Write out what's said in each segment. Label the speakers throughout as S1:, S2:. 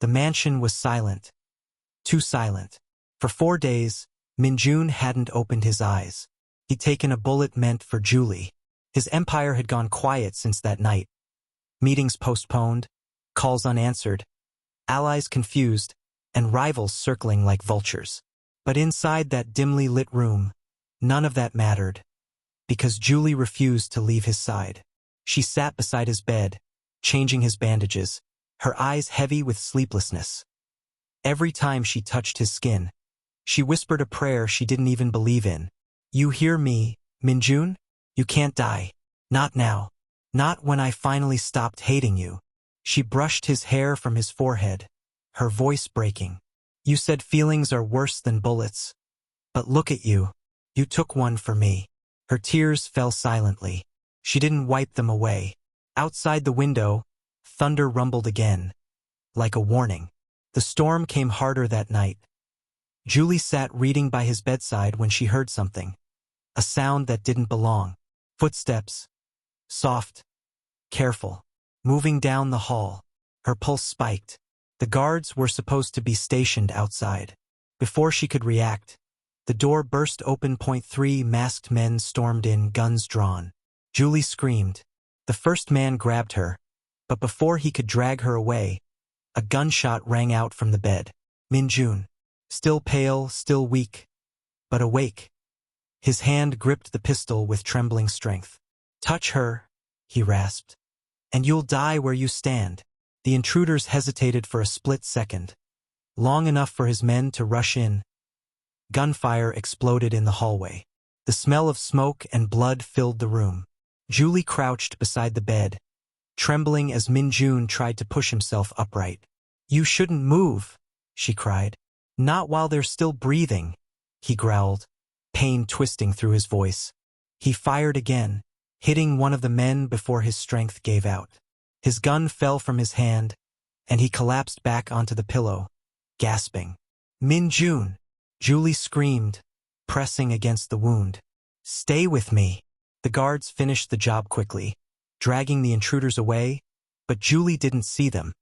S1: The mansion was silent. Too silent. For 4 days, Minjun hadn't opened his eyes. He'd taken a bullet meant for Julie. His empire had gone quiet since that night. Meetings postponed, calls unanswered, allies confused, and rivals circling like vultures. But inside that dimly lit room, none of that mattered, because Julie refused to leave his side. She sat beside his bed, changing his bandages, her eyes heavy with sleeplessness. Every time she touched his skin, she whispered a prayer she didn't even believe in. "You hear me, Minjun? You can't die. Not now. Not when I finally stopped hating you." She brushed his hair from his forehead, her voice breaking. "You said feelings are worse than bullets. But look at you. You took one for me." Her tears fell silently. She didn't wipe them away. Outside the window, thunder rumbled again, like a warning. The storm came harder that night. Julie sat reading by his bedside when she heard something. A sound that didn't belong. Footsteps. Soft. Careful. Moving down the hall. Her pulse spiked. The guards were supposed to be stationed outside. Before she could react, the door burst open. 3 masked men stormed in, guns drawn. Julie screamed. The first man grabbed her, but before he could drag her away, a gunshot rang out from the bed. Minjun. Still pale, still weak, but awake. His hand gripped the pistol with trembling strength. "Touch her," he rasped, "and you'll die where you stand." The intruders hesitated for a split second, long enough for his men to rush in. Gunfire exploded in the hallway. The smell of smoke and blood filled the room. Julie crouched beside the bed, trembling as Minjun tried to push himself upright. "You shouldn't move," she cried. "Not while they're still breathing," he growled, pain twisting through his voice. He fired again, hitting one of the men before his strength gave out. His gun fell from his hand, and he collapsed back onto the pillow, gasping. "Minjun!" Julie screamed, pressing against the wound. "Stay with me." The guards finished the job quickly, dragging the intruders away, but Julie didn't see them.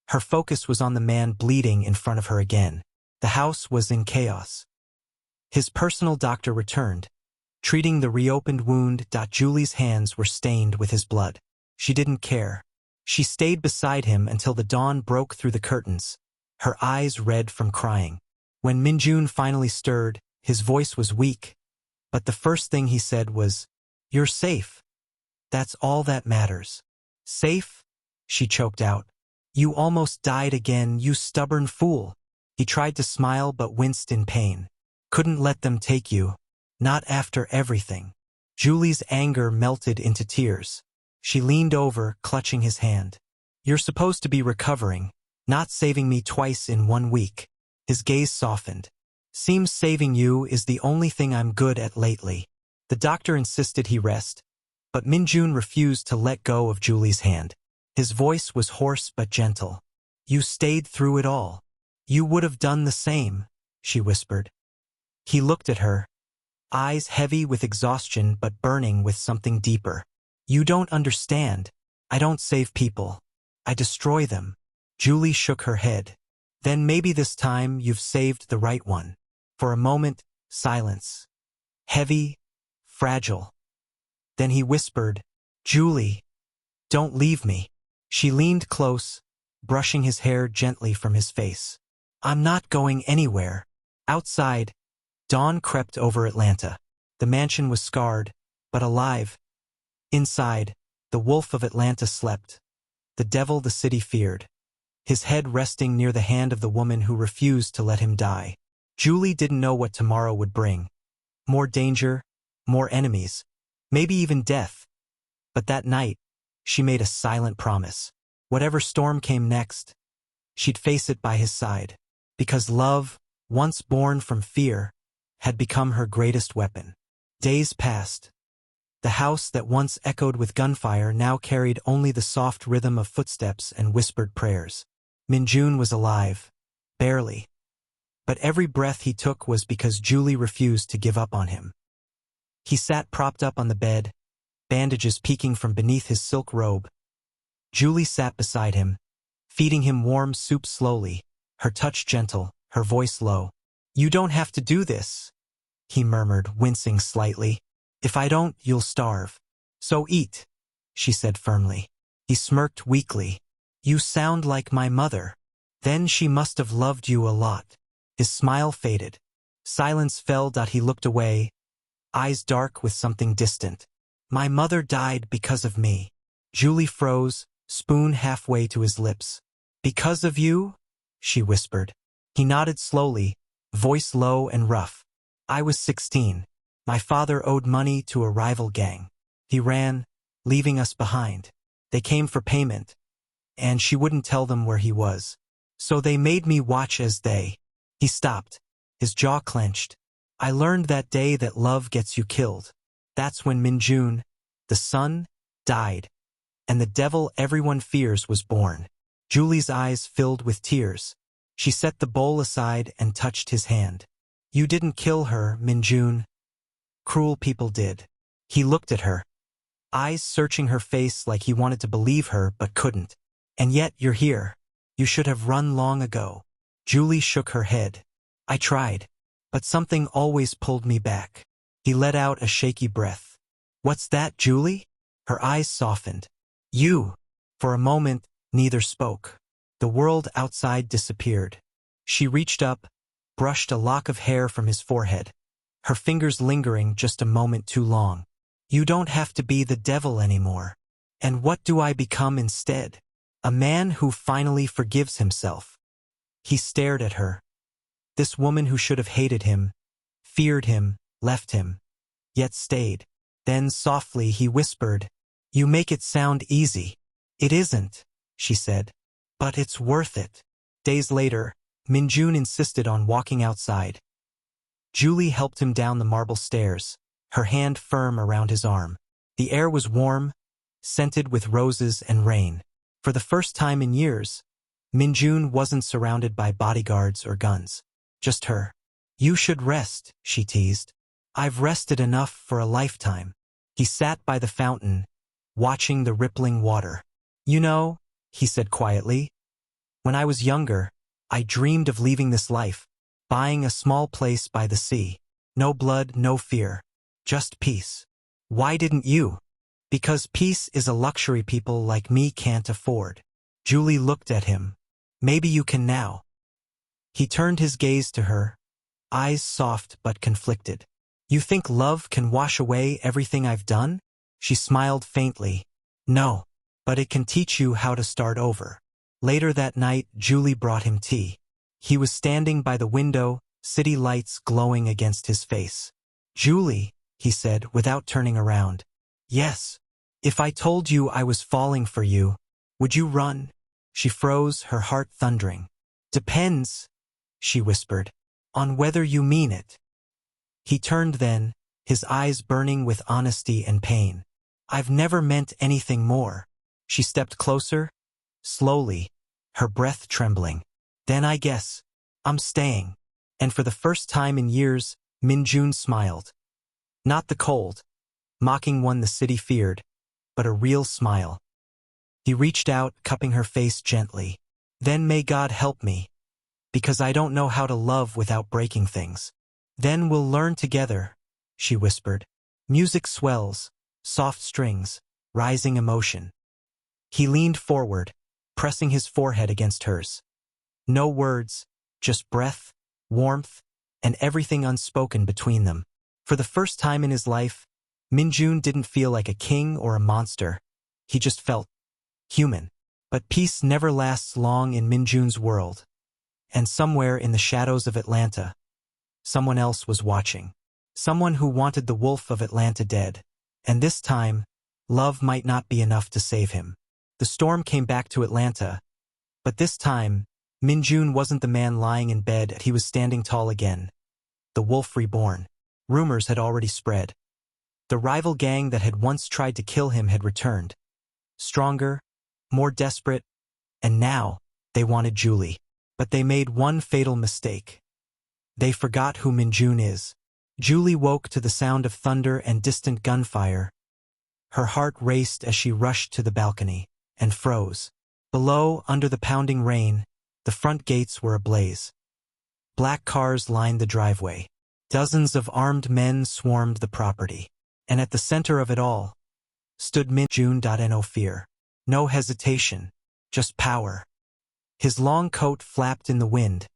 S1: Her focus was on the man bleeding in front of her again. The house was in chaos. His personal doctor returned, treating the reopened wound. Julie's hands were stained with his blood. She didn't care. She stayed beside him until the dawn broke through the curtains, her eyes red from crying. When Minjun finally stirred, his voice was weak, but the first thing he said was, "You're safe. That's all that matters." "Safe?" she choked out. "You almost died again, you stubborn fool." He tried to smile but winced in pain. "Couldn't let them take you. Not after everything." Julie's anger melted into tears. She leaned over, clutching his hand. "You're supposed to be recovering, not saving me twice in 1 week." His gaze softened. "Seems saving you is the only thing I'm good at lately." The doctor insisted he rest, but Minjun refused to let go of Julie's hand. His voice was hoarse but gentle. "You stayed through it all. You would have done the same," she whispered. He looked at her, eyes heavy with exhaustion but burning with something deeper. "You don't understand. I don't save people. I destroy them." Julie shook her head. "Then maybe this time you've saved the right one." For a moment, silence. Heavy, fragile. Then he whispered, "Julie, don't leave me." She leaned close, brushing his hair gently from his face. "I'm not going anywhere." Outside, dawn crept over Atlanta. The mansion was scarred, but alive. Inside, the wolf of Atlanta slept, the devil the city feared, his head resting near the hand of the woman who refused to let him die. Julie didn't know what tomorrow would bring. More danger, more enemies, maybe even death. But that night, she made a silent promise. Whatever storm came next, she'd face it by his side. Because love, once born from fear, had become her greatest weapon. Days passed. The house that once echoed with gunfire now carried only the soft rhythm of footsteps and whispered prayers. Minjun was alive. Barely. But every breath he took was because Julie refused to give up on him. He sat propped up on the bed, bandages peeking from beneath his silk robe. Julie sat beside him, feeding him warm soup slowly, her touch gentle, her voice low. "You don't have to do this," he murmured, wincing slightly. "If I don't, you'll starve. So eat," she said firmly. He smirked weakly. "You sound like my mother. Then she must have loved you a lot." His smile faded. Silence fell. He looked away, eyes dark with something distant. "My mother died because of me." Julie froze, spoon halfway to his lips. "Because of you?" she whispered. He nodded slowly, voice low and rough. "I was 16. My father owed money to a rival gang. He ran, leaving us behind. They came for payment, and she wouldn't tell them where he was. So they made me watch as they—" He stopped, his jaw clenched. "I learned that day that love gets you killed. That's when Minjun, the sun, died, and the devil everyone fears was born." Julie's eyes filled with tears. She set the bowl aside and touched his hand. "You didn't kill her, Minjun. Cruel people did." He looked at her, eyes searching her face like he wanted to believe her but couldn't. "And yet you're here. You should have run long ago." Julie shook her head. "I tried, but something always pulled me back." He let out a shaky breath. "What's that, Julie?" Her eyes softened. "You." For a moment, neither spoke. The world outside disappeared. She reached up, brushed a lock of hair from his forehead, her fingers lingering just a moment too long. "You don't have to be the devil anymore. And what do I become instead? A man who finally forgives himself." He stared at her. This woman who should have hated him, feared him, left him, yet stayed. Then softly he whispered, "You make it sound easy." "It isn't," she said. "But it's worth it." Days later, Minjun insisted on walking outside. Julie helped him down the marble stairs, her hand firm around his arm. The air was warm, scented with roses and rain. For the first time in years, Minjun wasn't surrounded by bodyguards or guns. Just her. "You should rest," she teased. "I've rested enough for a lifetime." He sat by the fountain, watching the rippling water. "You know," he said quietly, "when I was younger, I dreamed of leaving this life, buying a small place by the sea. No blood, no fear, just peace." "Why didn't you?" "Because peace is a luxury people like me can't afford." Julie looked at him. "Maybe you can now." He turned his gaze to her, eyes soft but conflicted. "You think love can wash away everything I've done?" She smiled faintly. "No, but it can teach you how to start over." Later that night, Julie brought him tea. He was standing by the window, city lights glowing against his face. "Julie," he said without turning around. "Yes. If I told you I was falling for you, would you run?" She froze, her heart thundering. "Depends," she whispered, "on whether you mean it." He turned then, his eyes burning with honesty and pain. "I've never meant anything more." She stepped closer, slowly, her breath trembling. "Then I guess I'm staying." And for the first time in years, Minjun smiled. Not the cold, mocking one the city feared, but a real smile. He reached out, cupping her face gently. "Then may God help me, because I don't know how to love without breaking things." "Then we'll learn together," she whispered. Music swells, soft strings, rising emotion. He leaned forward, pressing his forehead against hers. No words, just breath, warmth, and everything unspoken between them. For the first time in his life, Minjun didn't feel like a king or a monster. He just felt human. But peace never lasts long in Minjun's world. And somewhere in the shadows of Atlanta, someone else was watching. Someone who wanted the wolf of Atlanta dead. And this time, love might not be enough to save him. The storm came back to Atlanta, but this time, Minjun wasn't the man lying in bed, he was standing tall again. The wolf reborn. Rumors had already spread. The rival gang that had once tried to kill him had returned. Stronger, more desperate, and now they wanted Julie. But they made one fatal mistake. They forgot who Minjun is. Julie woke to the sound of thunder and distant gunfire. Her heart raced as she rushed to the balcony, and froze. Below, under the pounding rain, the front gates were ablaze. Black cars lined the driveway. Dozens of armed men swarmed the property. And at the center of it all stood Min Jun. No fear. No hesitation. Just power. His long coat flapped in the wind,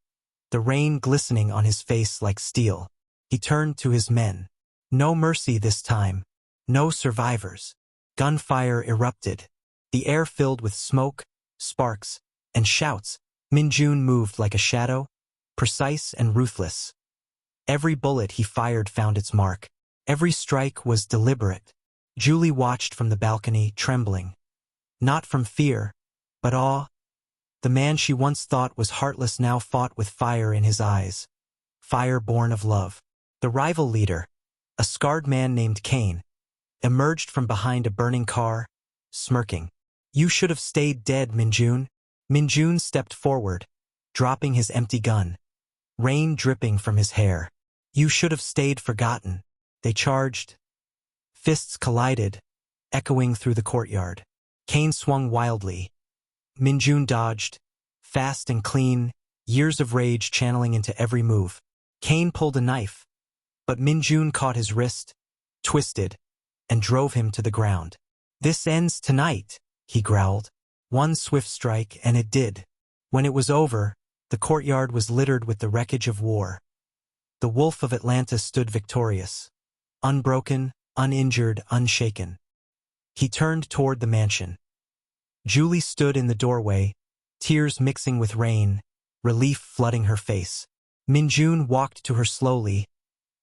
S1: the rain glistening on his face like steel. He turned to his men. No mercy this time. No survivors. Gunfire erupted. The air filled with smoke, sparks, and shouts. Min Jun moved like a shadow, precise and ruthless. Every bullet he fired found its mark. Every strike was deliberate. Julie watched from the balcony, trembling. Not from fear, but awe. The man she once thought was heartless now fought with fire in his eyes. Fire born of love. The rival leader, a scarred man named Kane, emerged from behind a burning car, smirking. You should have stayed dead, Min Jun. Min Jun stepped forward, dropping his empty gun. Rain dripping from his hair. You should have stayed forgotten. They charged. Fists collided, echoing through the courtyard. Kane swung wildly. Min Jun dodged, fast and clean, years of rage channeling into every move. Kane pulled a knife, but Min Jun caught his wrist, twisted, and drove him to the ground. This ends tonight, he growled. One swift strike, and it did. When it was over, the courtyard was littered with the wreckage of war. The Wolf of Atlantis stood victorious, unbroken, uninjured, unshaken. He turned toward the mansion. Julie stood in the doorway, tears mixing with rain, relief flooding her face. Min Jun walked to her slowly,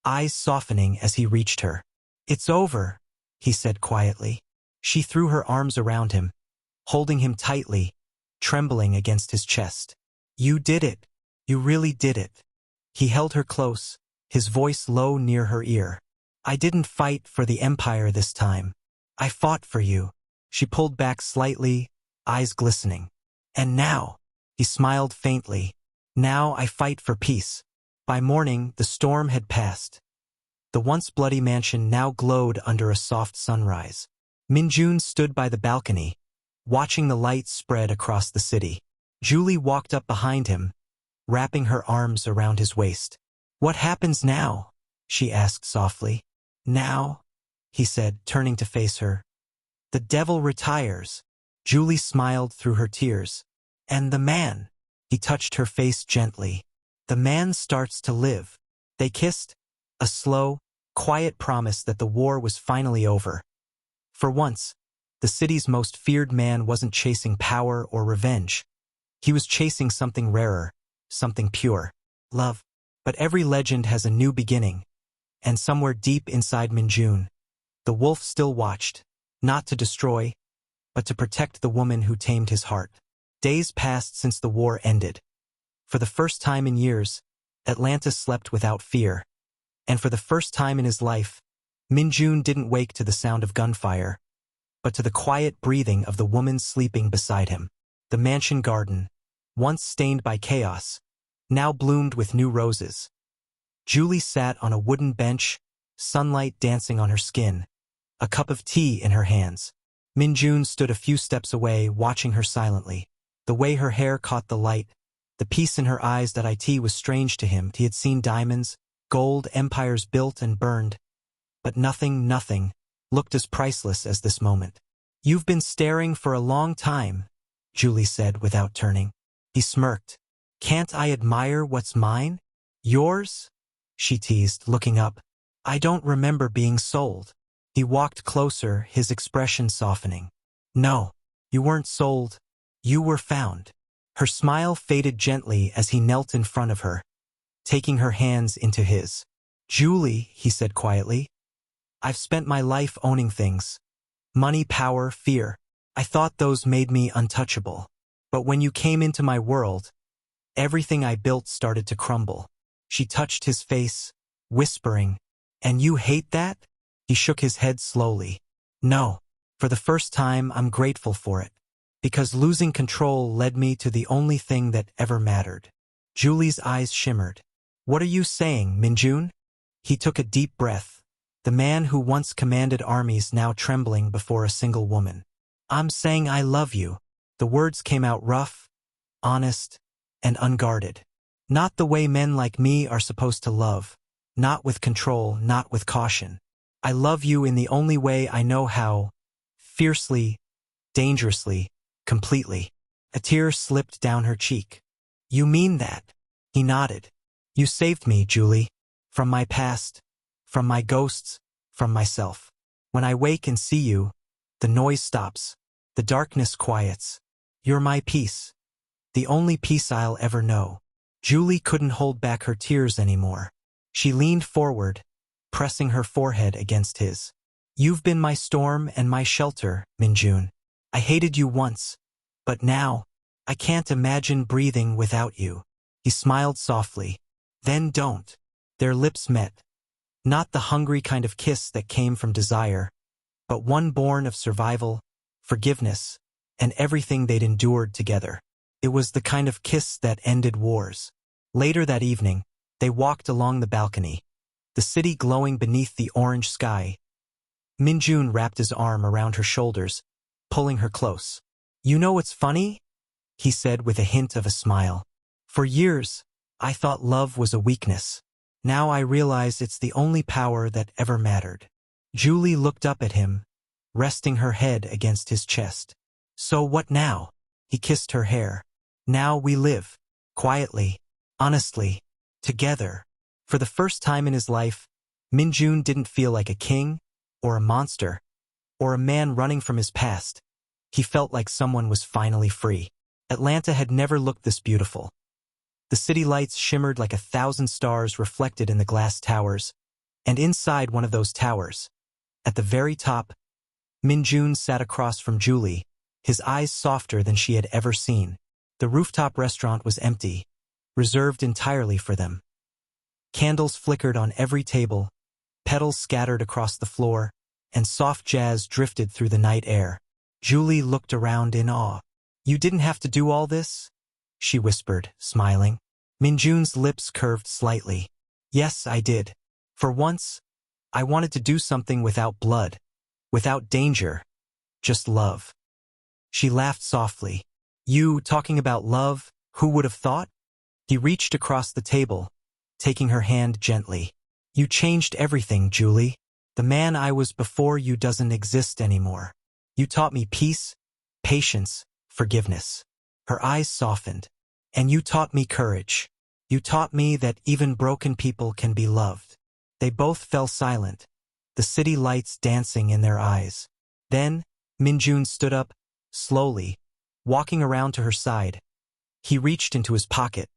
S1: eyes softening as he reached her. It's over, he said quietly. She threw her arms around him, holding him tightly, trembling against his chest. You did it. You really did it. He held her close, his voice low near her ear. I didn't fight for the Empire this time. I fought for you. She pulled back slightly, eyes glistening. And now, he smiled faintly, now I fight for peace. By morning, the storm had passed. The once bloody mansion now glowed under a soft sunrise. Min Jun stood by the balcony, watching the lights spread across the city. Julie walked up behind him, wrapping her arms around his waist. What happens now? She asked softly. Now, he said, turning to face her. The devil retires. Julie smiled through her tears. And the man, he touched her face gently. The man starts to live. They kissed, a slow, quiet promise that the war was finally over. For once, the city's most feared man wasn't chasing power or revenge. He was chasing something rarer, something pure, love. But every legend has a new beginning. And somewhere deep inside Min Jun, the wolf still watched, not to destroy, but to protect the woman who tamed his heart. Days passed since the war ended. For the first time in years, Atlantis slept without fear. And for the first time in his life, Min Jun didn't wake to the sound of gunfire, but to the quiet breathing of the woman sleeping beside him. The mansion garden, once stained by chaos, now bloomed with new roses. Julie sat on a wooden bench, sunlight dancing on her skin, a cup of tea in her hands. Min Jun stood a few steps away, watching her silently. The way her hair caught the light, the peace in her eyes that it was strange to him. He had seen diamonds, gold, empires built and burned. But nothing looked as priceless as this moment. You've been staring for a long time, Julie said without turning. He smirked. Can't I admire what's mine? Yours? She teased, looking up. I don't remember being sold. He walked closer, his expression softening. No, you weren't sold. You were found. Her smile faded gently as he knelt in front of her, taking her hands into his. Julie, he said quietly, I've spent my life owning things. Money, power, fear. I thought those made me untouchable. But when you came into my world, everything I built started to crumble. She touched his face, whispering, And you hate that? He shook his head slowly. No. For the first time, I'm grateful for it. Because losing control led me to the only thing that ever mattered. Julie's eyes shimmered. What are you saying, Min Jun? He took a deep breath. The man who once commanded armies now trembling before a single woman. I'm saying I love you. The words came out rough, honest, and unguarded. Not the way men like me are supposed to love. Not with control, not with caution. I love you in the only way I know how. Fiercely, dangerously, completely. A tear slipped down her cheek. You mean that? He nodded. You saved me, Julie. From my past, from my ghosts, from myself. When I wake and see you, the noise stops. The darkness quiets. You're my peace. The only peace I'll ever know. Julie couldn't hold back her tears anymore. She leaned forward, pressing her forehead against his. You've been my storm and my shelter, Minjun. I hated you once, but now, I can't imagine breathing without you. He smiled softly. Then don't. Their lips met. Not the hungry kind of kiss that came from desire, but one born of survival, forgiveness, and everything they'd endured together. It was the kind of kiss that ended wars. Later that evening, they walked along the balcony, the city glowing beneath the orange sky. Minjun wrapped his arm around her shoulders, pulling her close. You know what's funny? He said with a hint of a smile. For years, I thought love was a weakness. Now I realize it's the only power that ever mattered. Julie looked up at him, resting her head against his chest. So what now? He kissed her hair. Now we live, quietly, honestly, together. For the first time in his life, Minjun didn't feel like a king, or a monster, or a man running from his past. He felt like someone was finally free. Atlanta had never looked this beautiful. The city lights shimmered like 1,000 stars reflected in the glass towers, and inside one of those towers, at the very top, Minjun sat across from Julie, his eyes softer than she had ever seen. The rooftop restaurant was empty, reserved entirely for them. Candles flickered on every table, petals scattered across the floor, and soft jazz drifted through the night air. Julie looked around in awe. You didn't have to do all this? She whispered, smiling. Minjun's lips curved slightly. Yes, I did. For once, I wanted to do something without blood, without danger, just love. She laughed softly. You talking about love, who would have thought? He reached across the table, taking her hand gently. You changed everything, Julie. The man I was before you doesn't exist anymore. You taught me peace, patience, forgiveness. Her eyes softened. And you taught me courage. You taught me that even broken people can be loved. They both fell silent, the city lights dancing in their eyes. Then, Minjun stood up, slowly, walking around to her side. He reached into his pocket.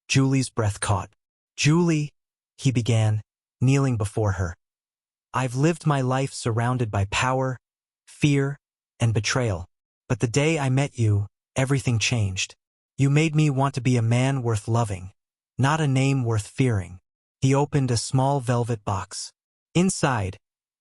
S1: Julie's breath caught. Julie, he began, kneeling before her. I've lived my life surrounded by power, fear, and betrayal. But the day I met you, everything changed. You made me want to be a man worth loving, not a name worth fearing. He opened a small velvet box. Inside,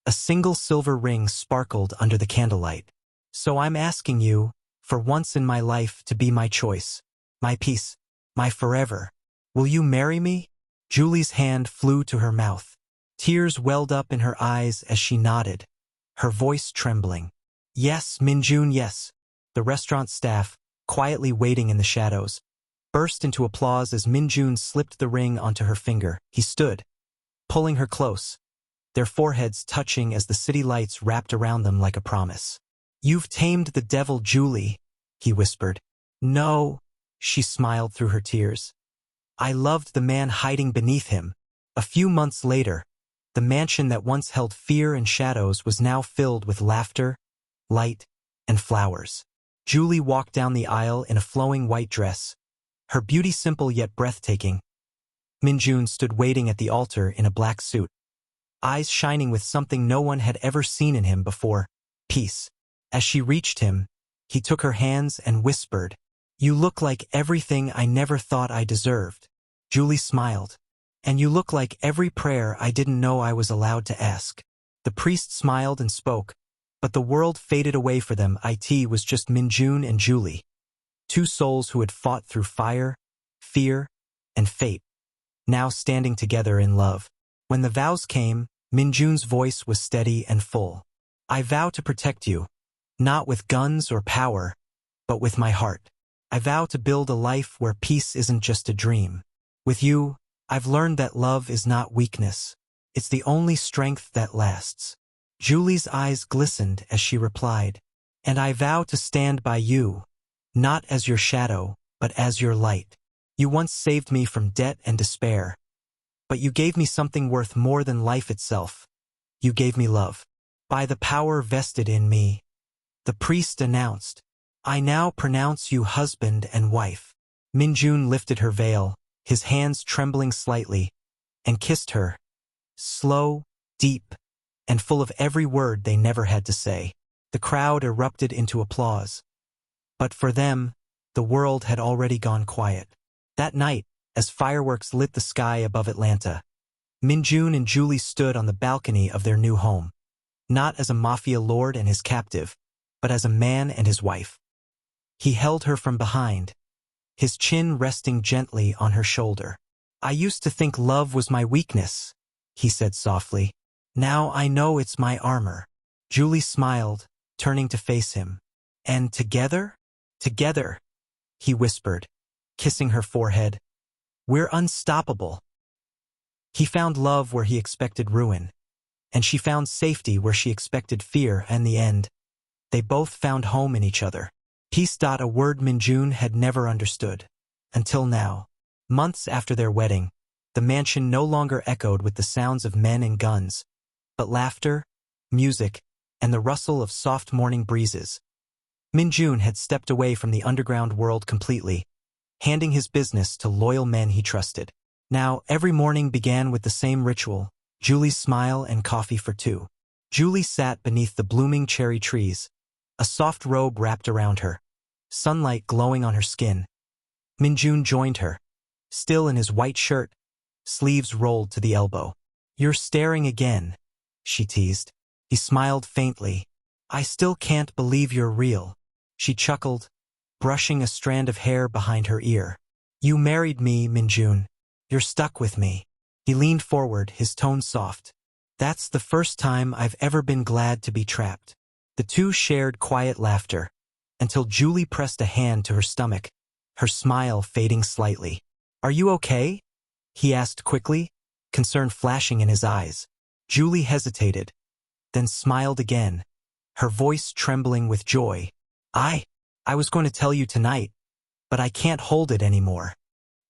S1: a single silver ring sparkled under the candlelight. So I'm asking you, for once in my life, to be my choice, my peace, my forever. Will you marry me? Julie's hand flew to her mouth. Tears welled up in her eyes as she nodded, her voice trembling. Yes, Minjun, yes. The restaurant staff, quietly waiting in the shadows, burst into applause as Minjun slipped the ring onto her finger. He stood, pulling her close, their foreheads touching as the city lights wrapped around them like a promise. You've tamed the devil, Julie, he whispered. No, she smiled through her tears. I loved the man hiding beneath him. A few months later, the mansion that once held fear and shadows was now filled with laughter, light, and flowers. Julie walked down the aisle in a flowing white dress, her beauty simple yet breathtaking. Minjun stood waiting at the altar in a black suit, eyes shining with something no one had ever seen in him before, peace. As she reached him, he took her hands and whispered, You look like everything I never thought I deserved. Julie smiled. And you look like every prayer I didn't know I was allowed to ask. The priest smiled and spoke, but the world faded away for them. It was just Minjun and Julie, two souls who had fought through fire, fear, and fate, now standing together in love. When the vows came, Minjun's voice was steady and full. I vow to protect you, not with guns or power, but with my heart. I vow to build a life where peace isn't just a dream. With you, I've learned that love is not weakness. It's the only strength that lasts. Julie's eyes glistened as she replied, and I vow to stand by you, not as your shadow, but as your light. You once saved me from debt and despair, but you gave me something worth more than life itself. You gave me love. By the power vested in me, the priest announced, I now pronounce you husband and wife. Minjun lifted her veil, his hands trembling slightly, and kissed her, slow, deep, and full of every word they never had to say. The crowd erupted into applause. But for them, the world had already gone quiet. That night, as fireworks lit the sky above Atlanta, Minjun and Julie stood on the balcony of their new home, not as a mafia lord and his captive, but as a man and his wife. He held her from behind, his chin resting gently on her shoulder. I used to think love was my weakness, he said softly. Now I know it's my armor. Julie smiled, turning to face him. And together? Together, he whispered, kissing her forehead. We're unstoppable. He found love where he expected ruin, and she found safety where she expected fear. In the end, they both found home in each other. Peace. A word Minjun had never understood. Until now. Months after their wedding, the mansion no longer echoed with the sounds of men and guns, but laughter, music, and the rustle of soft morning breezes. Minjun had stepped away from the underground world completely, handing his business to loyal men he trusted. Now, every morning began with the same ritual, Julie's smile and coffee for two. Julie sat beneath the blooming cherry trees, a soft robe wrapped around her, sunlight glowing on her skin. Minjun joined her, still in his white shirt, sleeves rolled to the elbow. You're staring again, she teased. He smiled faintly. I still can't believe you're real. She chuckled, brushing a strand of hair behind her ear. You married me, Minjun. You're stuck with me. He leaned forward, his tone soft. That's the first time I've ever been glad to be trapped. The two shared quiet laughter, until Julie pressed a hand to her stomach, her smile fading slightly. Are you okay? He asked quickly, concern flashing in his eyes. Julie hesitated, then smiled again, her voice trembling with joy. I was going to tell you tonight, but I can't hold it anymore.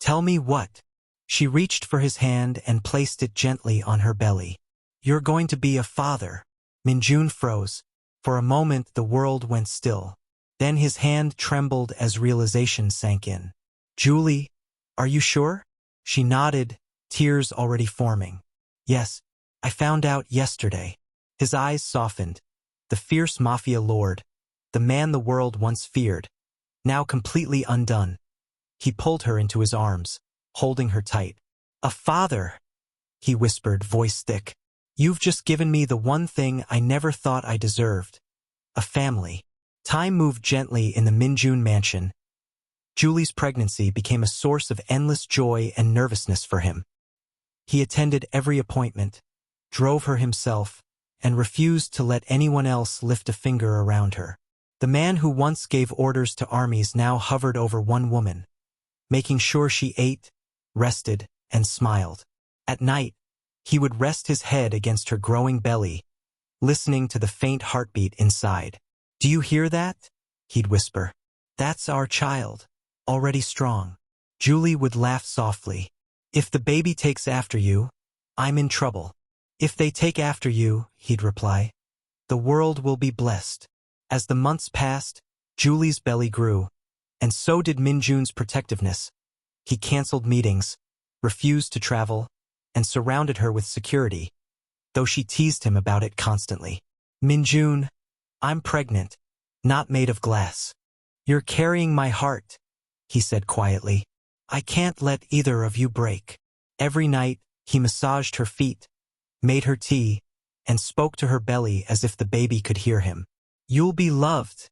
S1: Tell me what? She reached for his hand and placed it gently on her belly. You're going to be a father. Minjun froze. For a moment the world went still. Then his hand trembled as realization sank in. Julie, are you sure? She nodded, tears already forming. Yes, I found out yesterday. His eyes softened. The fierce mafia lord, the man the world once feared, now completely undone. He pulled her into his arms, holding her tight. A father, he whispered, voice thick. You've just given me the one thing I never thought I deserved. A family. Time moved gently in the Minjun mansion. Julie's pregnancy became a source of endless joy and nervousness for him. He attended every appointment, drove her himself, and refused to let anyone else lift a finger around her. The man who once gave orders to armies now hovered over one woman, making sure she ate, rested, and smiled. At night, he would rest his head against her growing belly, listening to the faint heartbeat inside. Do you hear that? He'd whisper. That's our child, already strong. Julie would laugh softly. If the baby takes after you, I'm in trouble. If they take after you, he'd reply, the world will be blessed. As the months passed, Julie's belly grew, and so did Minjun's protectiveness. He canceled meetings, refused to travel, and surrounded her with security, though she teased him about it constantly. Minjun, I'm pregnant, not made of glass. You're carrying my heart, he said quietly. I can't let either of you break. Every night, he massaged her feet, made her tea, and spoke to her belly as if the baby could hear him. You'll be loved,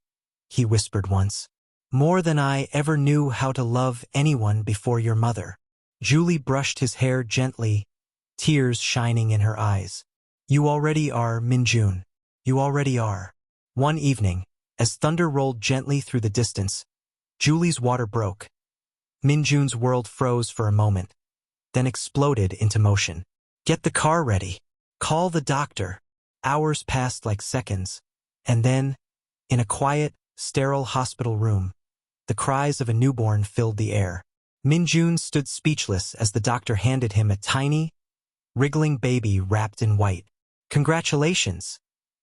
S1: he whispered once, more than I ever knew how to love anyone before your mother. Julie brushed his hair gently, tears shining in her eyes. You already are, Minjun. You already are. One evening, As thunder rolled gently through the distance, Julie's water broke. Minjun's world froze for a moment, then exploded into motion. Get the car ready. Call the doctor. Hours passed like seconds, and then, in a quiet, sterile hospital room, the cries of a newborn filled the air. Minjun stood speechless as the doctor handed him a tiny, wriggling baby wrapped in white. Congratulations,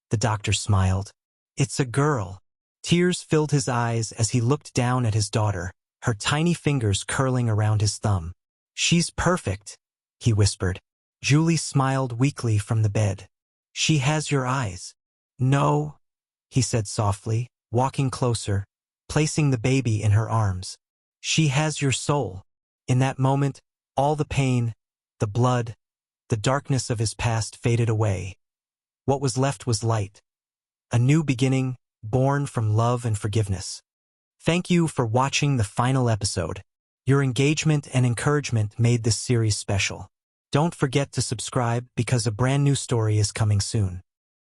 S1: the doctor smiled. It's a girl. Tears filled his eyes as he looked down at his daughter, her tiny fingers curling around his thumb. She's perfect, he whispered. Julie smiled weakly from the bed. She has your eyes. No, he said softly, walking closer, placing the baby in her arms. She has your soul. In that moment, all the pain, the blood, the darkness of his past faded away. What was left was light. A new beginning, born from love and forgiveness. Thank you for watching the final episode. Your engagement and encouragement made this series special. Don't forget to subscribe because a brand new story is coming soon.